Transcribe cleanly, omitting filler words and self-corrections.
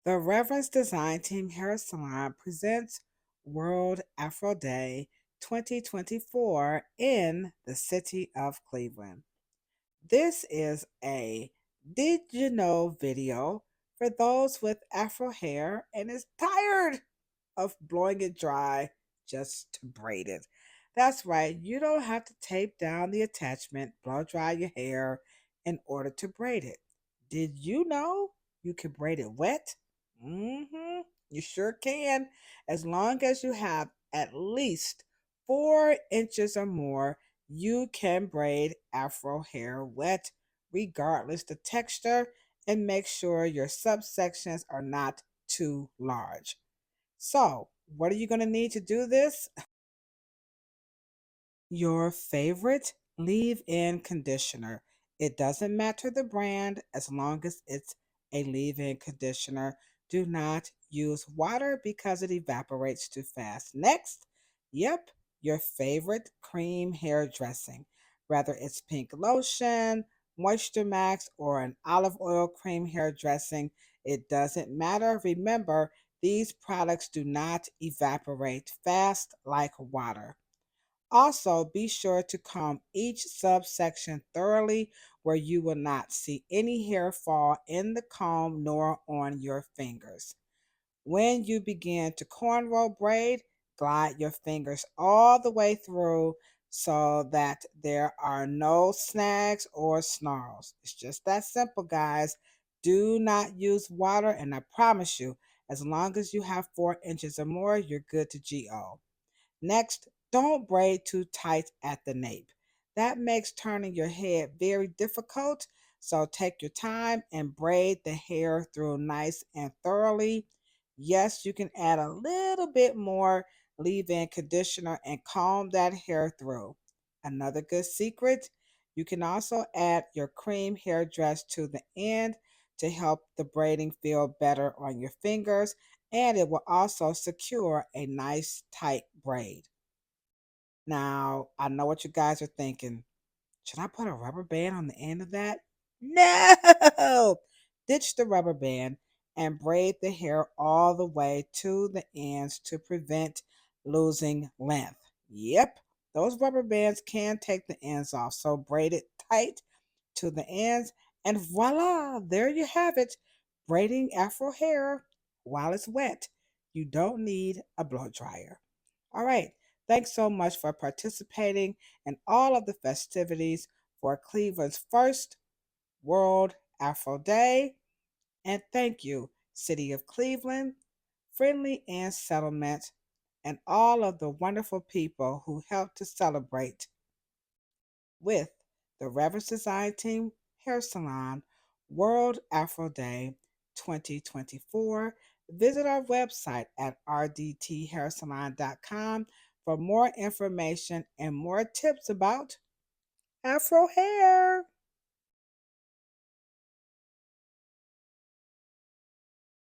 The Reverence Design Team Hair Salon presents World Afro Day 2024 in the city of Cleveland. This is a Did You Know video for those with Afro hair and is tired of blowing it dry just to braid it. That's right, you don't have to tape down the attachment, blow dry your hair in order to braid it. Did you know you can braid it wet? You sure can, as long as you have at least 4 inches or more. You can braid Afro hair wet, regardless the texture, and make sure your subsections are not too large. So, what are you going to need to do this? Your favorite leave-in conditioner. It doesn't matter the brand as long as it's a leave-in conditioner. Do not use water because it evaporates too fast. Next, yep, your favorite cream hair dressing. Whether it's pink lotion, Moisture Max, or an olive oil cream hair dressing, it doesn't matter. Remember, these products do not evaporate fast like water. Also, be sure to comb each subsection thoroughly where you will not see any hair fall in the comb nor on your fingers. When you begin to cornrow braid, glide your fingers all the way through so that there are no snags or snarls. It's just that simple, guys. Do not use water, and I promise you, as long as you have 4 inches or more, you're good to go. Next, don't braid too tight at the nape. That makes turning your head very difficult. So take your time and braid the hair through nice and thoroughly. Yes, you can add a little bit more leave-in conditioner and comb that hair through. Another good secret, you can also add your cream hair dress to the end to help the braiding feel better on your fingers, and it will also secure a nice tight braid. Now, I know what you guys are thinking. Should I put a rubber band on the end of that? No! Ditch the rubber band and braid the hair all the way to the ends to prevent losing length. Yep, those rubber bands can take the ends off, so braid it tight to the ends, and voila, there you have it. Braiding Afro hair while it's wet. You don't need a blow dryer. All right. Thanks so much for participating in all of the festivities for Cleveland's first World Afro Day. And thank you, City of Cleveland, Friendly and Settlement, and all of the wonderful people who helped to celebrate with the Reverence Design Team Hair Salon World Afro Day 2024. Visit our website at rdthairsalon.com for more information and more tips about Afro hair.